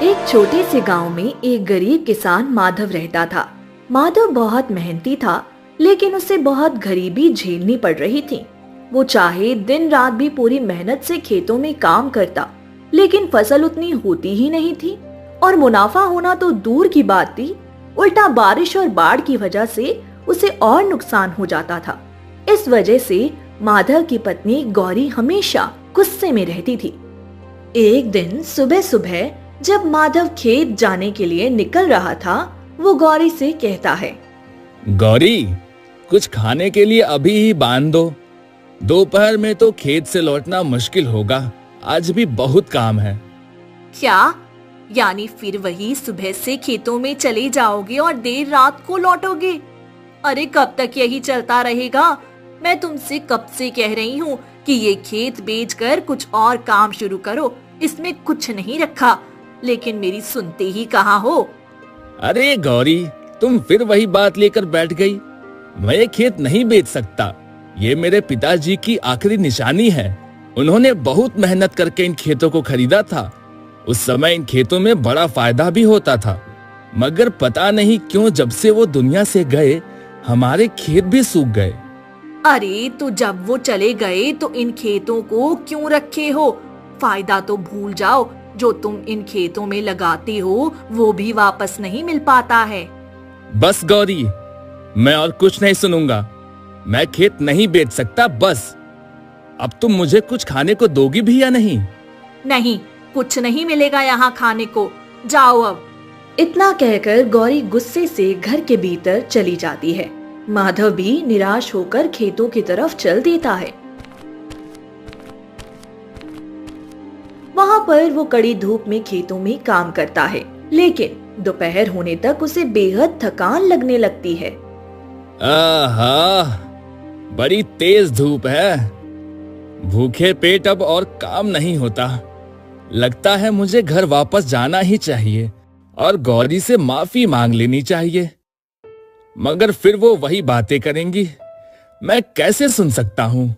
एक छोटे से गांव में एक गरीब किसान माधव रहता था। माधव बहुत मेहनती था, लेकिन उसे बहुत गरीबी झेलनी पड़ रही थी। वो चाहे दिन रात भी पूरी मेहनत से खेतों में काम करता, लेकिन फसल उतनी होती ही नहीं थी और मुनाफा होना तो दूर की बात थी, उल्टा बारिश और बाढ़ की वजह से उसे और नुकसान हो जाता था। इस वजह से माधव की पत्नी गौरी हमेशा गुस्से में रहती थी। एक दिन सुबह सुबह जब माधव खेत जाने के लिए निकल रहा था, वो गौरी से कहता है, गौरी, कुछ खाने के लिए अभी ही बांध दो। दोपहर में तो खेत से लौटना मुश्किल होगा, आज भी बहुत काम है। क्या? यानी फिर वही सुबह से खेतों में चले जाओगे और देर रात को लौटोगे? अरे कब तक यही चलता रहेगा? मैं तुमसे कब से कह रही हूँ कि ये खेत बेचकर कुछ और काम शुरू करो, इसमें कुछ नहीं रखा, लेकिन मेरी सुनते ही कहाँ हो। अरे गौरी, तुम फिर वही बात लेकर बैठ गई। मैं ये खेत नहीं बेच सकता, ये मेरे पिताजी की आखिरी निशानी है। उन्होंने बहुत मेहनत करके इन खेतों को खरीदा था। उस समय इन खेतों में बड़ा फायदा भी होता था, मगर पता नहीं क्यों जब से वो दुनिया से गए, हमारे खेत भी सूख गए। अरे तो जब वो चले गए तो इन खेतों को क्यों रखे हो? फायदा तो भूल जाओ, जो तुम इन खेतों में लगाते हो वो भी वापस नहीं मिल पाता है। बस गौरी, मैं और कुछ नहीं सुनूंगा। मैं खेत नहीं बेच सकता, बस। अब तुम मुझे कुछ खाने को दोगी भी या नहीं? नहीं, कुछ नहीं मिलेगा यहाँ खाने को, जाओ अब। इतना कहकर गौरी गुस्से से घर के भीतर चली जाती है। माधव भी निराश होकर खेतों की तरफ चल देता है। वहाँ पर वो कड़ी धूप में खेतों में काम करता है, लेकिन दोपहर होने तक उसे बेहद थकान लगने लगती है। आहा, बड़ी तेज धूप है। भूखे पेट अब और काम नहीं होता। लगता है मुझे घर वापस जाना ही चाहिए और गौरी से माफी मांग लेनी चाहिए, मगर फिर वो वही बातें करेंगी, मैं कैसे सुन सकता हूँ।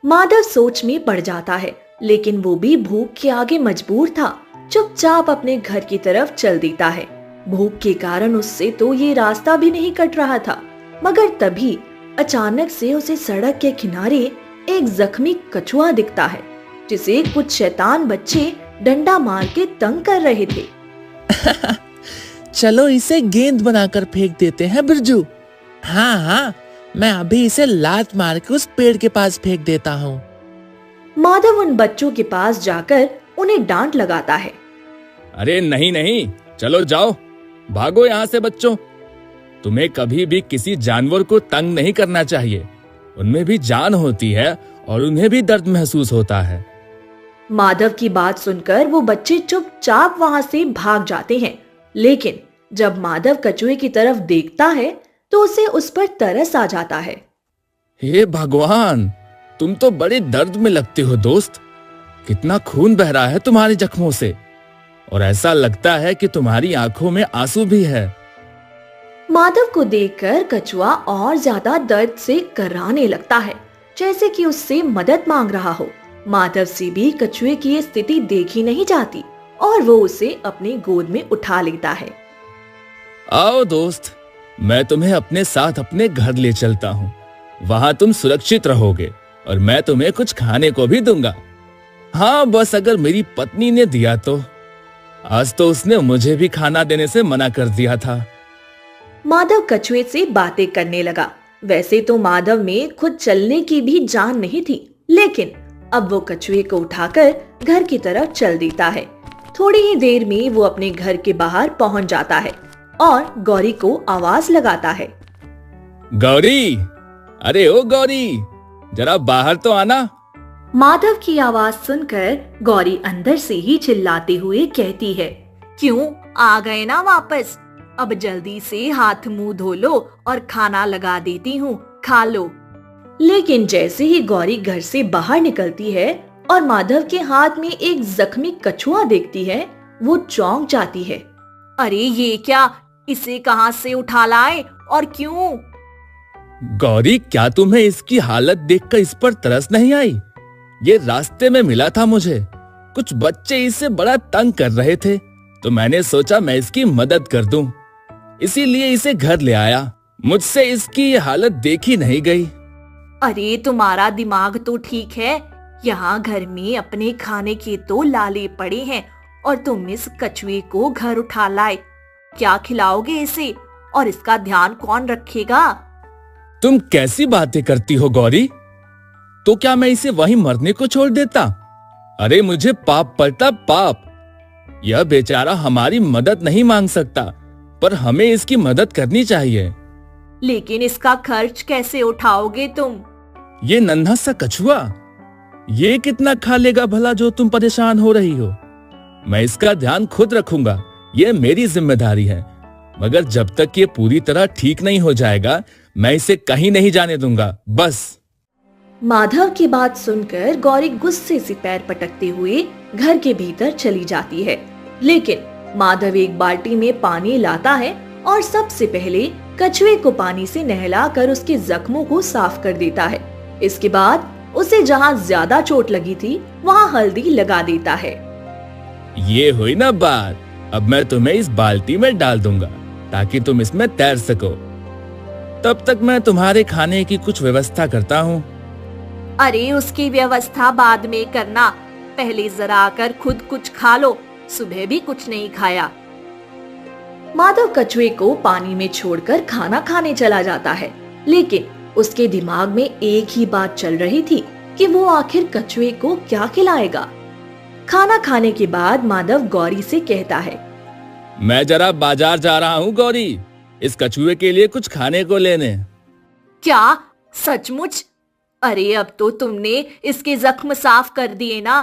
माधव सोच में पड़ जाता है, लेकिन वो भी भूख के आगे मजबूर था। चुपचाप अपने घर की तरफ चल देता है। भूख के कारण उससे तो ये रास्ता भी नहीं कट रहा था, मगर तभी अचानक से उसे सड़क के किनारे एक जख्मी कछुआ दिखता है, जिसे कुछ शैतान बच्चे डंडा मार के तंग कर रहे थे। चलो इसे गेंद बनाकर फेंक देते हैं बिरजू। हाँ हाँ, मैं अभी इसे लात मार के उस पेड़ के पास फेंक देता हूँ। माधव उन बच्चों के पास जाकर उन्हें डांट लगाता है। अरे नहीं नहीं, चलो जाओ, भागो यहाँ से बच्चों। तुम्हें कभी भी किसी जानवर को तंग नहीं करना चाहिए। उनमें भी जान होती है और उन्हें भी दर्द महसूस होता है। माधव की बात सुनकर वो बच्चे चुपचाप वहाँ से भाग जाते हैं, लेकिन जब माधव कछुए की तरफ देखता है तो उसे उस पर तरस आ जाता है। हे भगवान, तुम तो बड़े दर्द में लगते हो दोस्त। कितना खून बह रहा है तुम्हारे जख्मों से, और ऐसा लगता है कि तुम्हारी आंखों में आंसू भी है। माधव को देखकर कछुआ और ज्यादा दर्द से कराने लगता है, जैसे कि उससे मदद मांग रहा हो। माधव से भी कछुए की ये स्थिति देखी नहीं जाती और वो उसे अपनी गोद में उठा लेता है। आओ दोस्त, मैं तुम्हें अपने साथ अपने घर ले चलता हूँ। वहां तुम सुरक्षित रहोगे और मैं तुम्हें कुछ खाने को भी दूंगा। हाँ, बस अगर मेरी पत्नी ने दिया तो। आज तो उसने मुझे भी खाना देने से मना कर दिया था। माधव कछुए से बातें करने लगा। वैसे तो माधव में खुद चलने की भी जान नहीं थी, लेकिन अब वो कछुए को उठाकर घर की तरफ चल देता है। थोड़ी ही देर में वो अपने घर के बाहर पहुंच जाता है और गौरी को आवाज लगाता है। गौरी, अरे ओ गौरी, जरा बाहर तो आना। माधव की आवाज सुनकर गौरी अंदर से ही चिल्लाते हुए कहती है, क्यों आ गए ना वापस? अब जल्दी से हाथ मुंह धो लो और खाना लगा देती हूँ, खा लो। लेकिन जैसे ही गौरी घर से बाहर निकलती है और माधव के हाथ में एक जख्मी कछुआ देखती है, वो चौंक जाती है। अरे ये क्या? इसे कहाँ से उठा लाए और क्यों? गौरी, क्या तुम्हें इसकी हालत देखकर इस पर तरस नहीं आई? ये रास्ते में मिला था मुझे। कुछ बच्चे इसे बड़ा तंग कर रहे थे, तो मैंने सोचा मैं इसकी मदद कर दूं। इसीलिए इसे घर ले आया। मुझसे इसकी ये हालत देखी नहीं गई। अरे तुम्हारा दिमाग तो ठीक है, यहाँ घर में अपने खाने के तो लाले पड़े हैं और तुम इस कछुए को घर उठा लाए। क्या खिलाओगे इसे और इसका ध्यान कौन रखेगा? तुम कैसी बातें करती हो गौरी? तो क्या मैं इसे वहीं मरने को छोड़ देता? अरे मुझे पाप पड़ता पाप। यह बेचारा हमारी मदद नहीं मांग सकता, पर हमें इसकी मदद करनी चाहिए। लेकिन इसका खर्च कैसे उठाओगे तुम? ये नन्हा सा कछुआ, ये कितना खा लेगा भला जो तुम परेशान हो रही हो? मैं इसका ध्यान खुद रखूंगा, ये मेरी जिम्मेदारी है। मगर जब तक ये पूरी तरह ठीक नहीं हो जाएगा, मैं इसे कहीं नहीं जाने दूंगा, बस। माधव की बात सुनकर गौरी गुस्से से पैर पटकते हुए घर के भीतर चली जाती है। लेकिन माधव एक बाल्टी में पानी लाता है और सबसे पहले कछुए को पानी से नहलाकर उसके जख्मों को साफ कर देता है। इसके बाद उसे जहाँ ज्यादा चोट लगी थी वहाँ हल्दी लगा देता है। ये हुई ना बात। अब मैं तुम्हें इस बाल्टी में डाल दूंगा ताकि तुम इसमें तैर सको। तब तक मैं तुम्हारे खाने की कुछ व्यवस्था करता हूँ। अरे उसकी व्यवस्था बाद में करना, पहले जरा आकर खुद कुछ खा लो। सुबह भी कुछ नहीं खाया। माधव कछुए को पानी में छोड़कर खाना खाने चला जाता है, लेकिन उसके दिमाग में एक ही बात चल रही थी कि वो आखिर कछुए को क्या खिलाएगा। खाना खाने के बाद माधव गौरी से कहता है, मैं जरा बाजार जा रहा हूँ गौरी, इस कछुए के लिए कुछ खाने को लेने। क्या सचमुच? अरे अब तो तुमने इसके जख्म साफ कर दिए ना।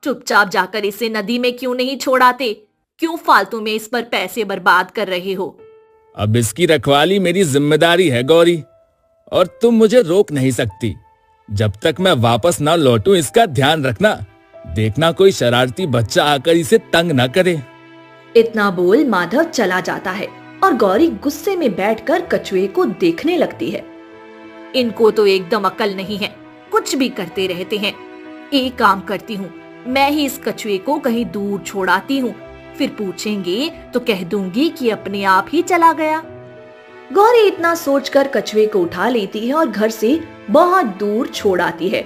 चुपचाप जाकर इसे नदी में क्यों नहीं छोड़ाते? क्यों फालतू में इस पर पैसे बर्बाद कर रहे हो? अब इसकी रखवाली मेरी जिम्मेदारी है गौरी, और तुम मुझे रोक नहीं सकती। जब तक मैं वापस ना लौटूं इसका ध्यान रखना। देखना कोई शरारती बच्चा आकर इसे तंग ना करे। इतना बोल माधव चला जाता है और गौरी गुस्से में बैठकर कछुए को देखने लगती है। इनको तो एकदम अकल नहीं है, कुछ भी करते रहते हैं। एक काम करती हूँ, मैं ही इस कछुए को कहीं दूर छोड़ाती हूँ, फिर पूछेंगे तो कह दूंगी कि अपने आप ही चला गया। गौरी इतना सोचकर कछुए को उठा लेती है और घर से बहुत दूर छोड़ आती है।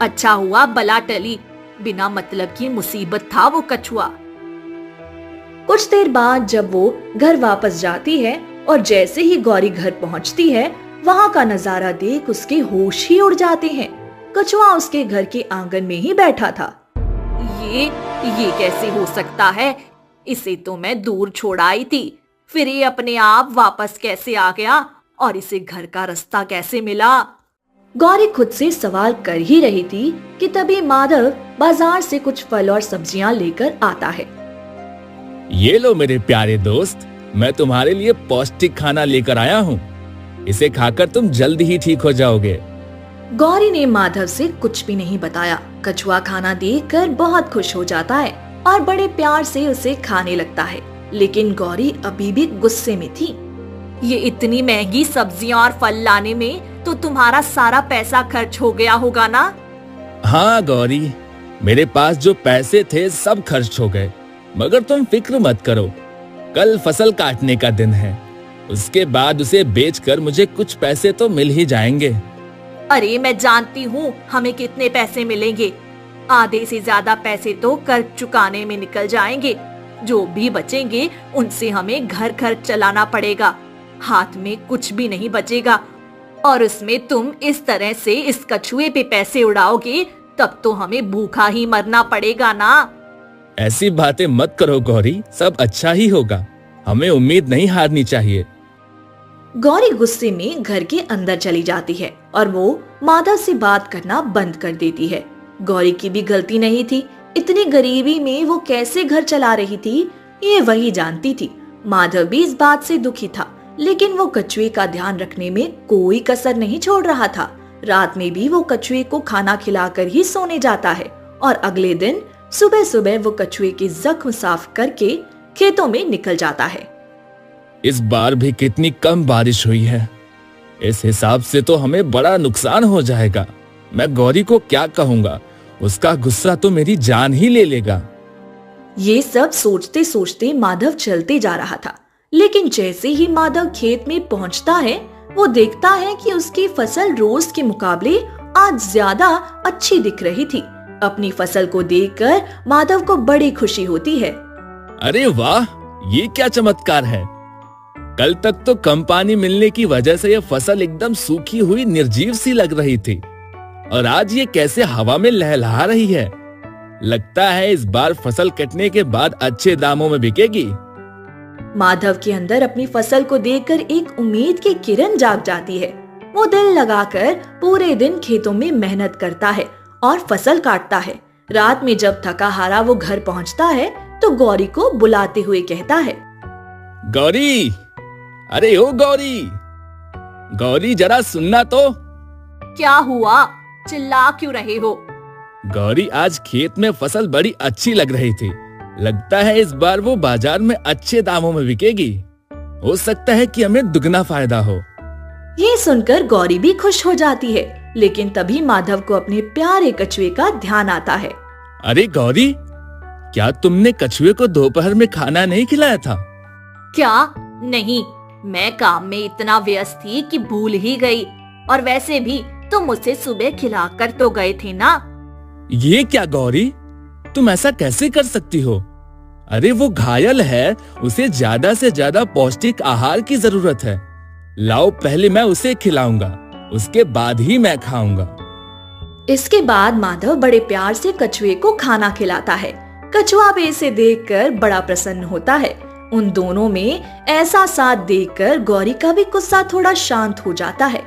अच्छा हुआ बला टली, बिना मतलब की मुसीबत था वो कछुआ। कुछ देर बाद जब वो घर वापस जाती है और जैसे ही गौरी घर पहुंचती है, वहाँ का नजारा देख उसके होश ही उड़ जाते हैं। कछुआ उसके घर के आंगन में ही बैठा था। ये कैसे हो सकता है? इसे तो मैं दूर छोड़ आई थी, फिर ये अपने आप वापस कैसे आ गया और इसे घर का रास्ता कैसे मिला? गौरी खुद से सवाल कर ही रही थी कि तभी माधव बाजार से कुछ फल और सब्जियां लेकर आता है। ये लो मेरे प्यारे दोस्त, मैं तुम्हारे लिए पौष्टिक खाना लेकर आया हूँ। इसे खाकर तुम जल्द ही ठीक हो जाओगे। गौरी ने माधव से कुछ भी नहीं बताया। कछुआ खाना देखकर बहुत खुश हो जाता है और बड़े प्यार से उसे खाने लगता है। लेकिन गौरी अभी भी गुस्से में थी। ये इतनी महंगी सब्जियां और फल लाने में तो तुम्हारा सारा पैसा खर्च हो गया होगा ना? हाँ गौरी, मेरे पास जो पैसे थे सब खर्च हो गए। मगर तुम फिक्र मत करो, कल फसल काटने का दिन है। उसके बाद उसे बेचकर मुझे कुछ पैसे तो मिल ही जाएंगे। अरे मैं जानती हूँ हमें कितने पैसे मिलेंगे। आधे से ज्यादा पैसे तो कर्ज चुकाने में निकल जाएंगे। जो भी बचेंगे उनसे हमें घर खर्च चलाना पड़ेगा। हाथ में कुछ भी नहीं बचेगा। और उसमें तुम इस तरह से इस कछुए पे पैसे उड़ाओगे तब तो हमें भूखा ही मरना पड़ेगा ना। ऐसी बातें मत करो गौरी, सब अच्छा ही होगा। हमें उम्मीद नहीं हारनी चाहिए। गौरी गुस्से में घर के अंदर चली जाती है और वो माधव से बात करना बंद कर देती है। गौरी की भी गलती नहीं थी। इतनी गरीबी में वो कैसे घर चला रही थी ये वही जानती थी। माधव भी इस बात से दुखी था, लेकिन वो कछुए का ध्यान रखने में कोई कसर नहीं छोड़ रहा था। रात में भी वो कछुए को खाना खिलाकर ही सोने जाता है और अगले दिन सुबह सुबह वो कछुए के जख्म साफ करके खेतों में निकल जाता है। इस बार भी कितनी कम बारिश हुई है। इस हिसाब से तो हमें बड़ा नुकसान हो जाएगा। मैं गौरी को क्या कहूँगा, उसका गुस्सा तो मेरी जान ही ले लेगा। ये सब सोचते सोचते माधव चलते जा रहा था, लेकिन जैसे ही माधव खेत में पहुंचता है, वो देखता है कि उसकी फसल रोज के मुकाबले आज ज्यादा अच्छी दिख रही थी। अपनी फसल को देखकर माधव को बड़ी खुशी होती है। अरे वाह, ये क्या चमत्कार है। कल तक तो कम पानी मिलने की वजह से यह फसल एकदम सूखी हुई निर्जीव सी लग रही थी, और आज ये कैसे हवा में लहलहा रही है। लगता है इस बार फसल कटने के बाद अच्छे दामों में बिकेगी। माधव के अंदर अपनी फसल को देखकर एक उम्मीद की किरण जाग जाती है। वो दिल लगाकर पूरे दिन खेतों में मेहनत करता है और फसल काटता है। रात में जब थका हारा वो घर पहुंचता है तो गौरी को बुलाते हुए कहता है, गौरी, अरे ओ गौरी, गौरी जरा सुनना तो। क्या हुआ? चिल्ला क्यों रहे हो? गौरी, आज खेत में फसल बड़ी अच्छी लग रही थी। लगता है इस बार वो बाजार में अच्छे दामों में बिकेगी। हो सकता है कि हमें दुगना फायदा हो। ये सुनकर गौरी भी खुश हो जाती है, लेकिन तभी माधव को अपने प्यारे कछुए का ध्यान आता है। अरे गौरी, क्या तुमने कछुए को दोपहर में खाना नहीं खिलाया था? क्या? नहीं, मैं काम में इतना व्यस्त थी कि भूल ही गई। और वैसे भी तुम मुझसे सुबह खिलाकर तो गए थे ना। ये क्या गौरी, तुम ऐसा कैसे कर सकती हो? अरे वो घायल है, उसे ज्यादा से ज्यादा पौष्टिक आहार की जरूरत है। लाओ, पहले मैं उसे खिलाऊंगा, उसके बाद ही मैं खाऊंगा। इसके बाद माधव बड़े प्यार से कछुए को खाना खिलाता है। कछुआ भी इसे देखकर बड़ा प्रसन्न होता है। उन दोनों में ऐसा साथ देखकर गौरी का भी गुस्सा थोड़ा शांत हो जाता है।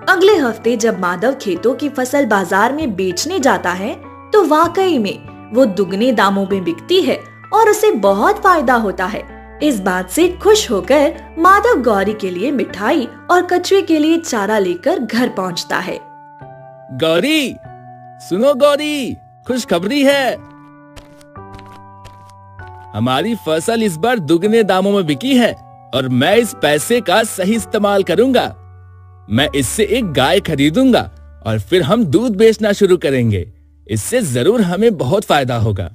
अगले हफ्ते जब माधव खेतों की फसल बाजार में बेचने जाता है तो वाकई में वो दुगने दामों में बिकती है और उसे बहुत फायदा होता है। इस बात से खुश होकर माधव गौरी के लिए मिठाई और कछुए के लिए चारा लेकर घर पहुंचता है। गौरी, सुनो गौरी, खुशखबरी है। हमारी फसल इस बार दुगने दामों में बिकी है और मैं इस पैसे का सही इस्तेमाल करूंगा। मैं इससे एक गाय खरीदूंगा और फिर हम दूध बेचना शुरू करेंगे। इससे जरूर हमें बहुत फायदा होगा।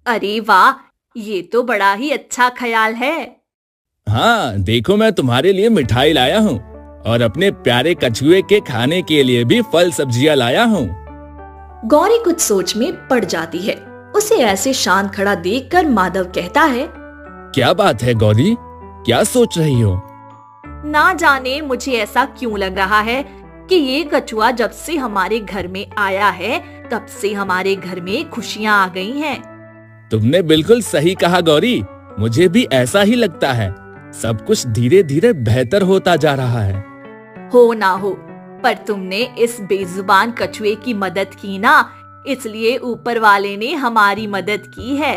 अरे वाह, ये तो बड़ा ही अच्छा ख्याल है। हाँ, देखो मैं तुम्हारे लिए मिठाई लाया हूँ और अपने प्यारे कछुए के खाने के लिए भी फल सब्जियां लाया हूँ। गौरी कुछ सोच में पड़ जाती है। उसे ऐसे शांत खड़ा देखकर माधव कहता है, क्या बात है गौरी, क्या सोच रही हो? ना जाने मुझे ऐसा क्यों लग रहा है कि ये कछुआ जब से हमारे घर में आया है तब से हमारे घर में खुशियाँ आ गई हैं। तुमने बिल्कुल सही कहा गौरी, मुझे भी ऐसा ही लगता है। सब कुछ धीरे धीरे बेहतर होता जा रहा है। हो ना हो, पर तुमने इस बेजुबान कछुए की मदद की ना, इसलिए ऊपर वाले ने हमारी मदद की है।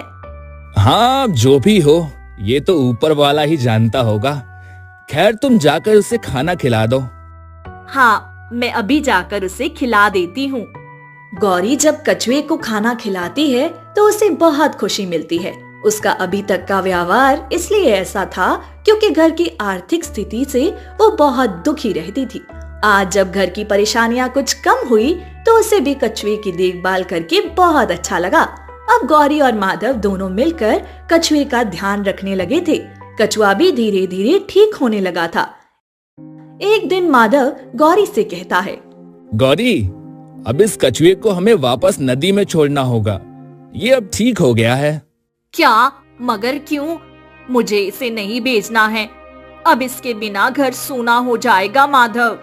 हाँ, जो भी हो, ये तो ऊपर वाला ही जानता होगा। खैर, तुम जाकर उसे खाना खिला दो। हाँ, मैं अभी जाकर उसे खिला देती हूँ। गौरी जब कछुए को खाना खिलाती है तो उसे बहुत खुशी मिलती है। उसका अभी तक का व्यवहार इसलिए ऐसा था क्योंकि घर की आर्थिक स्थिति से वो बहुत दुखी रहती थी। आज जब घर की परेशानियां कुछ कम हुई तो उसे भी कछुए की देखभाल करके बहुत अच्छा लगा। अब गौरी और माधव दोनों मिलकर कछुए का ध्यान रखने लगे थे। कछुआ भी धीरे धीरे ठीक होने लगा था। एक दिन माधव गौरी से कहता है, गौरी, अब इस कछुए को हमें वापस नदी में छोड़ना होगा। ये अब ठीक हो गया है। क्या? मगर क्यों? मुझे इसे नहीं बेचना है। अब इसके बिना घर सूना हो जाएगा माधव।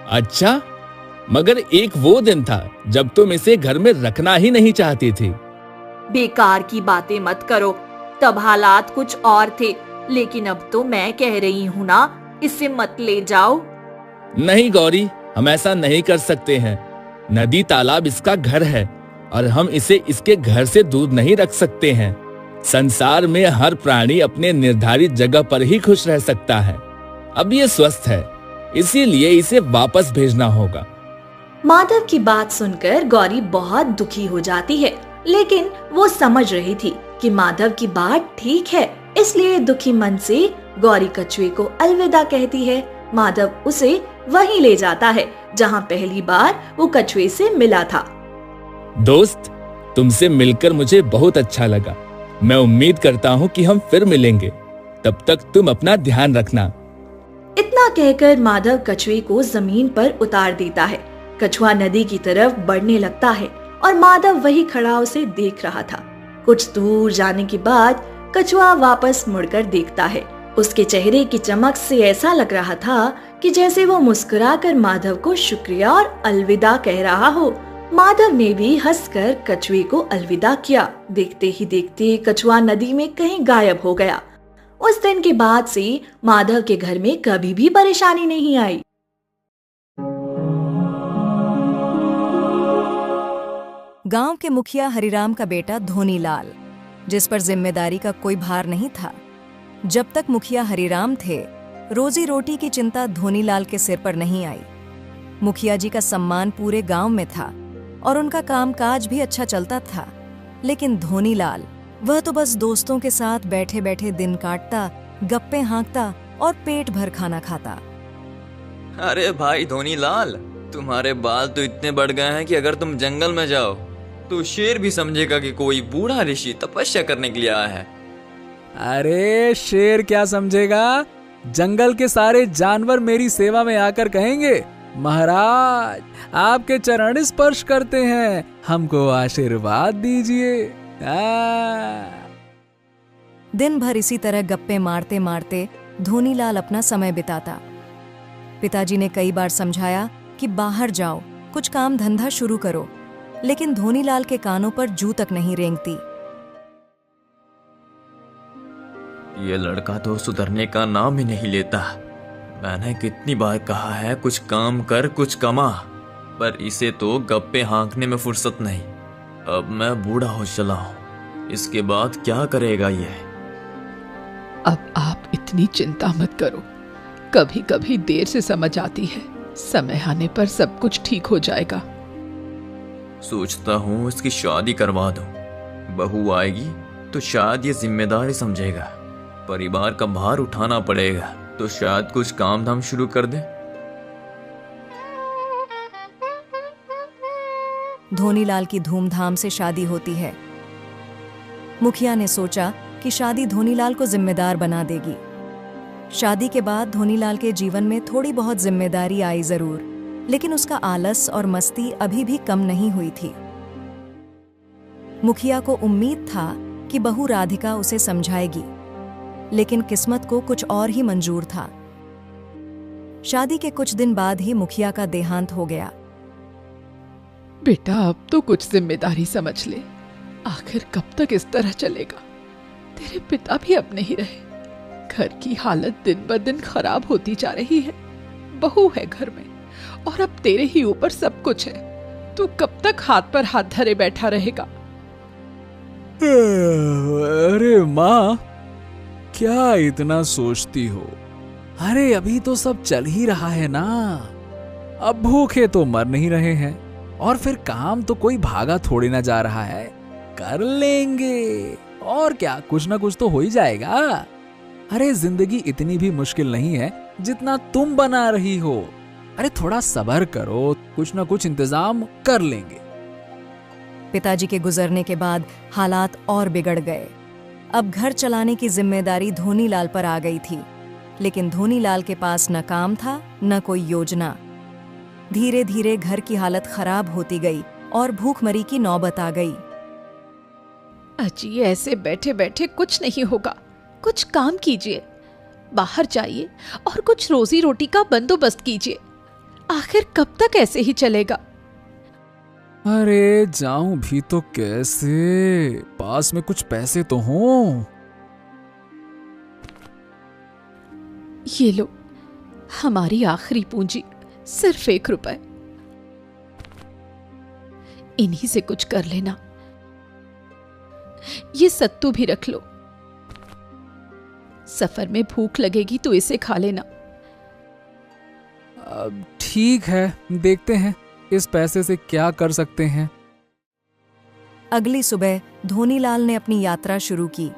अच्छा, मगर एक वो दिन था जब तुम इसे घर में रखना ही नहीं चाहती थी। बेकार की बातें मत करो, तब हालात कुछ और थे, लेकिन अब तो मैं कह रही हूँ ना, इसे मत ले जाओ। नहीं गौरी, हम ऐसा नहीं कर सकते हैं। नदी तालाब इसका घर है और हम इसे इसके घर से दूर नहीं रख सकते हैं। संसार में हर प्राणी अपने निर्धारित जगह पर ही खुश रह सकता है। अब ये स्वस्थ है, इसीलिए इसे वापस भेजना होगा। माधव की बात सुनकर गौरी बहुत दुखी हो जाती है, लेकिन वो समझ रही थी कि माधव की बात ठीक है, इसलिए दुखी मन से गौरी कछुए को अलविदा कहती है। माधव उसे वहीं ले जाता है जहां पहली बार वो कछुए से मिला था। दोस्त, तुमसे मिलकर मुझे बहुत अच्छा लगा। मैं उम्मीद करता हूँ कि हम फिर मिलेंगे। तब तक तुम अपना ध्यान रखना। इतना कहकर माधव कछुए को जमीन पर उतार देता है। कछुआ नदी की तरफ बढ़ने लगता है और माधव वही खड़ा उसे देख रहा था। कुछ दूर जाने के बाद कछुआ वापस मुड़कर देखता है। उसके चेहरे की चमक से ऐसा लग रहा था कि जैसे वो मुस्कुराकर माधव को शुक्रिया और अलविदा कह रहा हो। माधव ने भी हंसकर कछुए को अलविदा किया। देखते ही देखते कछुआ नदी में कहीं गायब हो गया। उस दिन के बाद से माधव के घर में कभी भी परेशानी नहीं आई। गांव के मुखिया हरिराम का बेटा धोनीलाल, जिस पर जिम्मेदारी का कोई भार नहीं था। जब तक मुखिया हरिराम थे, रोजी रोटी की चिंता धोनीलाल के सिर पर नहीं आई। मुखिया जी का सम्मान पूरे गांव में था और उनका कामकाज भी अच्छा चलता था। लेकिन धोनीलाल, वह तो बस दोस्तों के साथ बैठे बैठे दिन काटता, गप्पे हाँकता और पेट भर खाना खाता। अरे भाई धोनीलाल, तुम्हारे बाल तो इतने बढ़ गए हैं कि अगर तुम जंगल में जाओ तो शेर भी समझेगा कि कोई बूढ़ा ऋषि तपस्या करने के लिए आया है। अरे शेर क्या समझेगा, जंगल के सारे जानवर मेरी सेवा में आकर कहेंगे, महाराज आपके चरण स्पर्श करते हैं, हमको आशीर्वाद दीजिए। दिन भर इसी तरह गप्पे मारते मारते धोनीलाल अपना समय बिताता। पिताजी ने कई बार समझाया कि बाहर जाओ, कुछ काम धंधा शुरू करो, लेकिन धोनीलाल के कानों पर जू तक नहीं रेंगती। ये लड़का तो सुधरने का नाम ही नहीं लेता। मैंने कितनी बार कहा है कुछ काम कर, कुछ कमा, पर इसे तो गप्पे हाँकने में फुर्सत नहीं। अब मैं बूढ़ा हो चला हूँ, इसके बाद क्या करेगा ये? अब आप इतनी चिंता मत करो, कभी कभी देर से समझ आती है, समय आने पर सब कुछ ठीक हो जाएगा। सोचता हूँ इसकी शादी करवा दूं। बहू आएगी तो शायद ये जिम्मेदारी समझेगा, परिवार का भार उठाना पड़ेगा तो शायद कुछ काम धाम शुरू कर दे। धोनीलाल की धूमधाम से शादी होती है। मुखिया ने सोचा कि शादी धोनीलाल को जिम्मेदार बना देगी। शादी के बाद धोनीलाल के जीवन में थोड़ी बहुत जिम्मेदारी आई जरूर, लेकिन उसका आलस और मस्ती अभी भी कम नहीं हुई थी। मुखिया को उम्मीद था कि बहू राधिका उसे समझाएगी, लेकिन किस्मत को कुछ और ही मंजूर था। शादी के कुछ दिन बाद ही मुखिया का देहांत हो गया। बेटा अब तो कुछ जिम्मेदारी समझ ले, आखिर कब तक इस तरह चलेगा? तेरे पिता भी अब नहीं रहे, घर की हालत दिन ब दिन खराब होती जा रही है। बहू है घर में और अब तेरे ही ऊपर सब कुछ है। तू कब तक हाथ पर हाथ धरे बैठा रहेगा? अरे माँ, क्या इतना सोचती हो? अरे अभी तो सब चल ही रहा है ना, अब भूखे तो मर नहीं रहे हैं, और फिर काम तो कोई भागा थोड़ी ना जा रहा है, कर लेंगे। और क्या, कुछ ना कुछ तो हो ही जाएगा। अरे जिंदगी इतनी भी मुश्किल नहीं है जितना तुम बना रही हो। अरे थोड़ा सब्र करो, कुछ ना कुछ इंतजाम कर लेंगे। पिताजी के गुजरने के बाद हालात और बिगड़ गए। अब घर चलाने की जिम्मेदारी धोनीलाल पर आ गई थी, लेकिन धोनीलाल के पास न काम था न कोई योजना। धीरे धीरे घर की हालत खराब होती गई और भूखमरी की नौबत आ गई। अजी ऐसे बैठे बैठे कुछ नहीं होगा, कुछ काम कीजिए, बाहर जाइए और कुछ रोजी रोटी का बंदोबस्त कीजिए। आखिर कब तक ऐसे ही चलेगा? अरे जाऊं भी तो कैसे, पास में कुछ पैसे तो हों। ये लो, हमारी आखिरी पूंजी, सिर्फ 1 रुपए। इन्हीं से कुछ कर लेना। ये सत्तू भी रख लो, सफर में भूख लगेगी तो इसे खा लेना। अब ठीक है, देखते हैं इस पैसे से क्या कर सकते हैं। अगली सुबह धोनीलाल ने अपनी यात्रा शुरू की।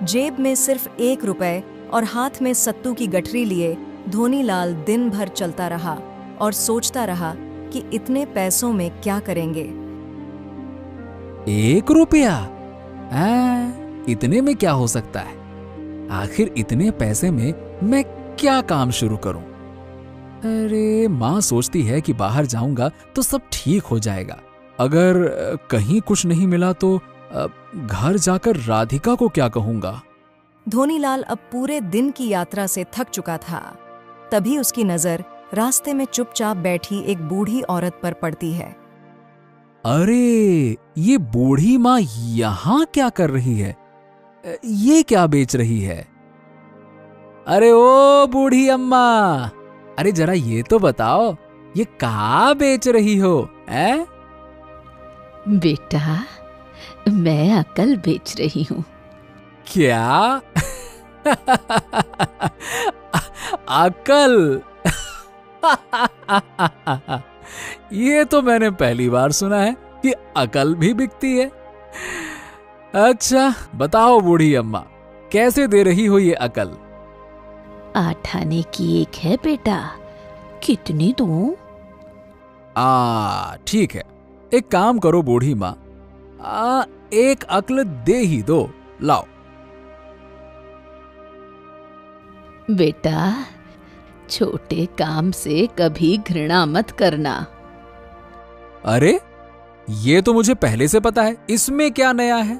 जेब में सिर्फ 1 रुपए और हाथ में सत्तू की गठरी लिए धोनीलाल दिन भर चलता रहा और सोचता रहा कि इतने पैसों में क्या करेंगे। 1 रुपया? इतने में क्या हो सकता है? आखिर इतने पैसे में मैं क्या काम शुरू करूं? अरे माँ सोचती है कि बाहर जाऊंगा तो सब ठीक हो जाएगा। अगर कहीं कुछ नहीं मिला तो घर जाकर राधिका को क्या कहूंगा? धोनीलाल अब पूरे दिन की यात्रा से थक चुका था। तभी उसकी नजर रास्ते में चुपचाप बैठी एक बूढ़ी औरत पर पड़ती है। अरे ये बूढ़ी माँ यहाँ क्या कर रही है? ये क्या बेच रही है? अरे ओ बूढ़ी अम्मा, अरे जरा ये तो बताओ, ये क्या बेच रही हो? बेटा, मैं अकल बेच रही हूँ। क्या? अकल? ये तो मैंने पहली बार सुना है कि अकल भी बिकती है। अच्छा बताओ बूढ़ी अम्मा, कैसे दे रही हो ये अकल? 8 आने की 1 है बेटा, कितनी दूं? ठीक है, एक काम करो बूढ़ी माँ, 1 अकल दे ही दो, लाओ। बेटा, छोटे काम से कभी घृणा मत करना। अरे ये तो मुझे पहले से पता है, इसमें क्या नया है?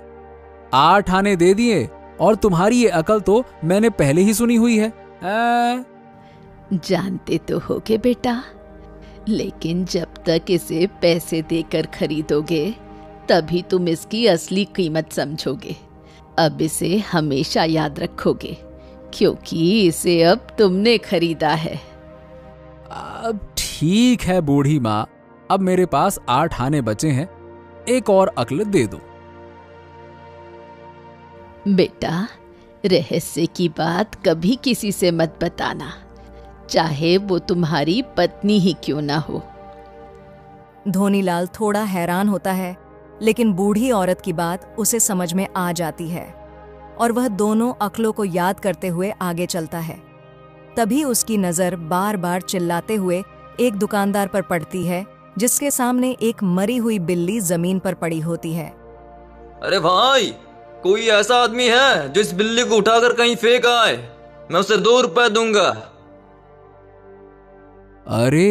8 आने दे दिए और तुम्हारी ये अकल तो मैंने पहले ही सुनी हुई है। जानते तो होगे बेटा, लेकिन जब तक इसे पैसे देकर खरीदोगे तभी तुम इसकी असली कीमत समझोगे। अब इसे हमेशा याद रखोगे, क्योंकि इसे अब तुमने खरीदा है। अब ठीक है बूढ़ी माँ, अब मेरे पास 8 आने बचे हैं, 1 और अकल दे दो। बेटा, रहस्य की बात कभी किसी से मत बताना, चाहे वो तुम्हारी पत्नी ही क्यों ना हो। धोनीलाल थोड़ा हैरान होता है, लेकिन बूढ़ी औरत की बात उसे समझ में आ जाती है और वह दोनों अकलों को याद करते हुए आगे चलता है। तभी उसकी नजर बार बार चिल्लाते हुए एक दुकानदार पर पड़ती है, जिसके सामने एक मरी हुई बिल्ली जमीन पर पड़ी होती है। अरे भाई, कोई ऐसा आदमी है जो इस बिल्ली को उठाकर कहीं फेंक आए? मैं उसे 2 रुपए दूंगा। अरे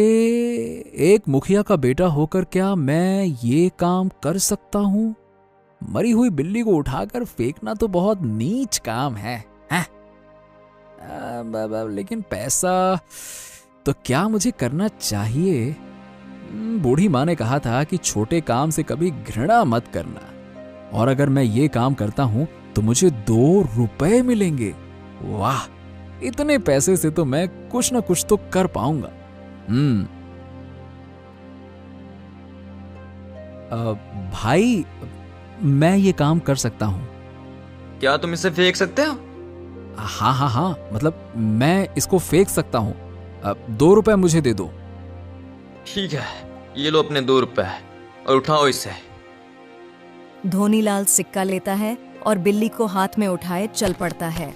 एक मुखिया का बेटा होकर क्या मैं ये काम कर सकता हूं? मरी हुई बिल्ली को उठाकर फेंकना तो बहुत नीच काम है, हैं? लेकिन पैसा तो क्या मुझे करना चाहिए? बूढ़ी माँ ने कहा था कि छोटे काम से कभी घृणा मत करना, और अगर मैं ये काम करता हूं तो मुझे 2 रुपए मिलेंगे। वाह, इतने पैसे से तो मैं कुछ ना कुछ तो कर पाऊंगा। भाई, मैं ये काम कर सकता हूं। क्या तुम इसे फेंक सकते हो? हाँ, मतलब मैं इसको फेंक सकता हूं। 2 रुपए मुझे दे दो। ठीक है, ये लो अपने 2 रुपए और उठाओ इसे। धोनीलाल सिक्का लेता है और बिल्ली को हाथ में उठाए चल पड़ता है।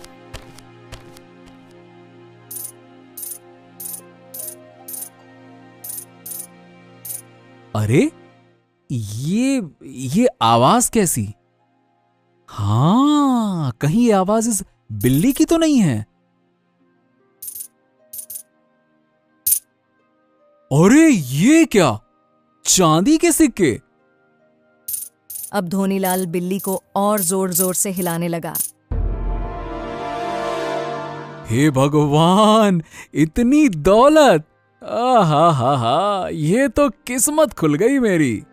अरे ये आवाज कैसी? हाँ, कहीं ये आवाज इस बिल्ली की तो नहीं है? अरे ये क्या, चांदी के सिक्के? अब धोनीलाल बिल्ली को और जोर जोर से हिलाने लगा। हे भगवान, इतनी दौलत! हा, ये तो किस्मत खुल गई मेरी।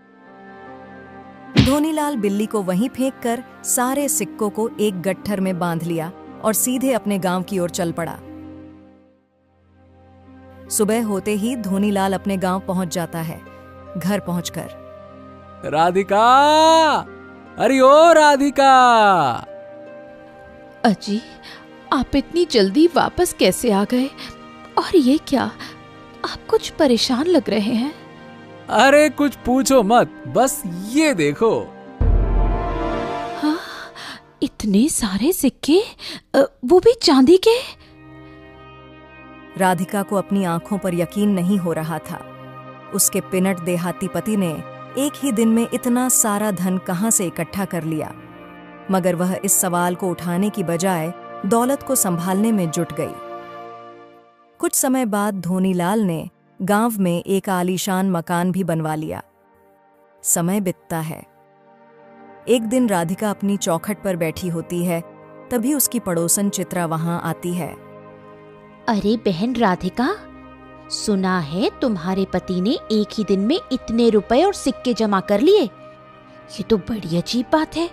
धोनीलाल बिल्ली को वहीं फेंककर सारे सिक्कों को एक गट्ठर में बांध लिया और सीधे अपने गांव की ओर चल पड़ा। सुबह होते ही धोनीलाल अपने गांव पहुंच जाता है। घर पहुंचकर राधिका, अरे ओ राधिका! अजी, आप इतनी जल्दी वापस कैसे आ गए? और ये क्या, आप कुछ परेशान लग रहे हैं। अरे कुछ पूछो मत, बस ये देखो। हाँ, इतने सारे सिक्के, वो भी चांदी के। राधिका को अपनी आंखों पर यकीन नहीं हो रहा था। उसके पिनट देहाती पति ने एक ही दिन में इतना सारा धन कहां से इकट्ठा कर लिया, मगर वह इस सवाल को उठाने की बजाय दौलत को संभालने में जुट गई। कुछ समय बाद धोनीलाल ने गांव में एक आलीशान मकान भी बनवा लिया। समय बीतता है। एक दिन राधिका अपनी चौखट पर बैठी होती है, तभी उसकी पड़ोसन चित्रा वहां आती है। अरे बहन राधिका, सुना है तुम्हारे पति ने एक ही दिन में इतने रुपए और सिक्के जमा कर लिए। ये तो बड़ी अजीब बात है।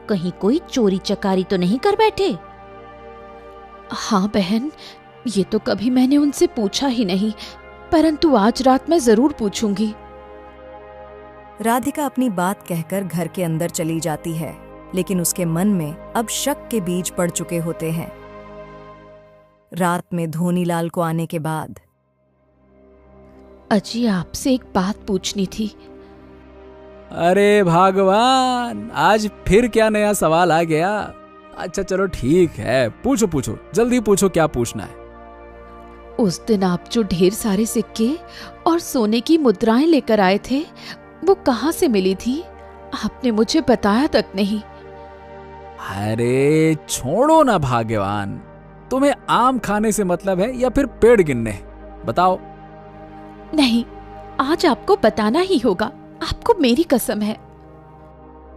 कहीं कोई चोरी चकारी तो नहीं कर बैठे? हाँ बहन, ये तो कभी मैंने उनसे पूछा ही नहीं, परंतु आज रात मैं जरूर पूछूंगी। राधिका अपनी बात कहकर घर के अंदर चली जाती है, लेकिन उसके मन में अब शक के बीज पड़ चुके होते हैं। रात में धोनीलाल को आने के बाद, अजी आपसे एक बात पूछनी थी। अरे भगवान, आज फिर क्या नया सवाल आ गया? अच्छा चलो ठीक है, पूछो पूछो, जल्दी पूछो, क्या पूछना है? उस दिन आप जो ढेर सारे सिक्के और सोने की मुद्राएं लेकर आए थे, वो कहाँ से मिली थी? आपने मुझे बताया तक नहीं। अरे छोड़ो ना भाग्यवान, तुम्हें आम खाने से मतलब है या फिर पेड़ गिनने? बताओ। नहीं, आज आपको बताना ही होगा, आपको मेरी कसम है।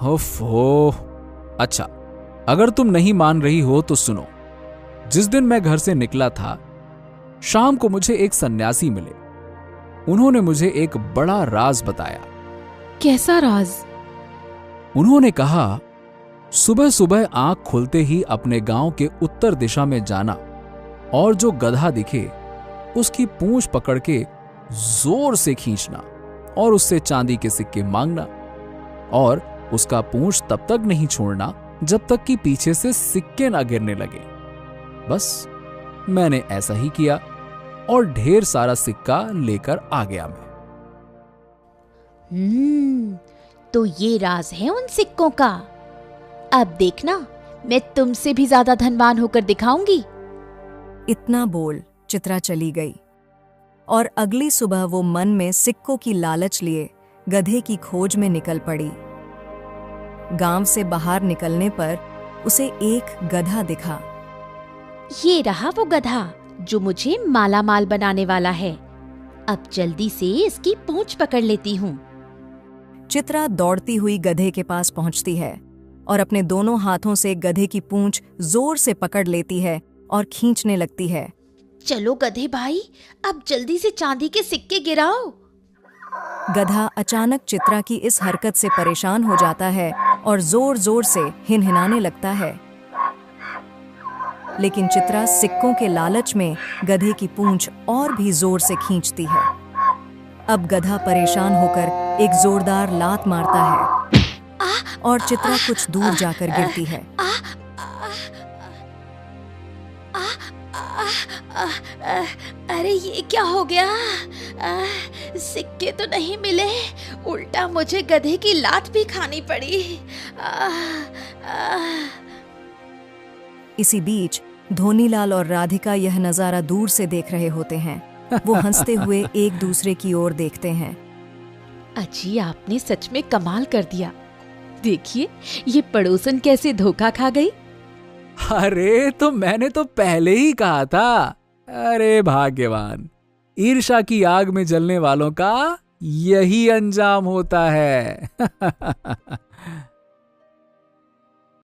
ओफो, अच्छा अगर तुम नहीं मान रही हो तो सुनो। जिस दिन मैं घर से निकला था, शाम को मुझे एक सन्यासी मिले। उन्होंने मुझे एक बड़ा राज बताया। कैसा राज? उन्होंने कहा, सुबह सुबह आंख खुलते ही अपने गांव के उत्तर दिशा में जाना और जो गधा दिखे उसकी पूंछ पकड़ के जोर से खींचना और उससे चांदी के सिक्के मांगना, और उसका पूंछ तब तक नहीं छोड़ना जब तक कि पीछे से सिक्के ना गिरने लगे। बस मैंने ऐसा ही किया और ढेर सारा सिक्का लेकर आ गया मैं। तो ये राज है उन सिक्कों का। अब देखना, मैं तुमसे भी ज्यादा धनवान होकर दिखाऊंगी। इतना बोल चित्रा चली गई और अगली सुबह वो मन में सिक्कों की लालच लिए गधे की खोज में निकल पड़ी। गांव से बाहर निकलने पर उसे एक गधा दिखा। ये रहा वो गधा जो मुझे माला माल बनाने वाला है। अब जल्दी से इसकी पूंछ पकड़ लेती हूँ। चित्रा दौड़ती हुई गधे के पास पहुंचती है और अपने दोनों हाथों से गधे की पूंछ जोर से पकड़ लेती है और खींचने लगती है। चलो गधे भाई, अब जल्दी से चांदी के सिक्के गिराओ। गधा अचानक चित्रा की इस हरकत से परेशान हो जाता है और जोर जोर से हिनहिनाने लगता है, लेकिन चित्रा सिक्कों के लालच में गधे की पूंछ और भी जोर से खींचती है। अब गधा परेशान होकर एक जोरदार लात मारता है और चित्रा कुछ दूर जाकर गिरती है। अरे ये क्या हो गया? सिक्के तो नहीं मिले, उल्टा मुझे गधे की लात भी खानी पड़ी। इसी बीच धोनीलाल और राधिका यह नजारा दूर से देख रहे होते हैं। वो हंसते हुए एक दूसरे की ओर देखते हैं। अजी आपने सच में कमाल कर दिया। देखिए ये पड़ोसन कैसे धोखा खा गई। अरे तो मैंने तो पहले ही कहा था। अरे भाग्यवान, ईर्ष्या की आग में जलने वालों का यही अंजाम होता है।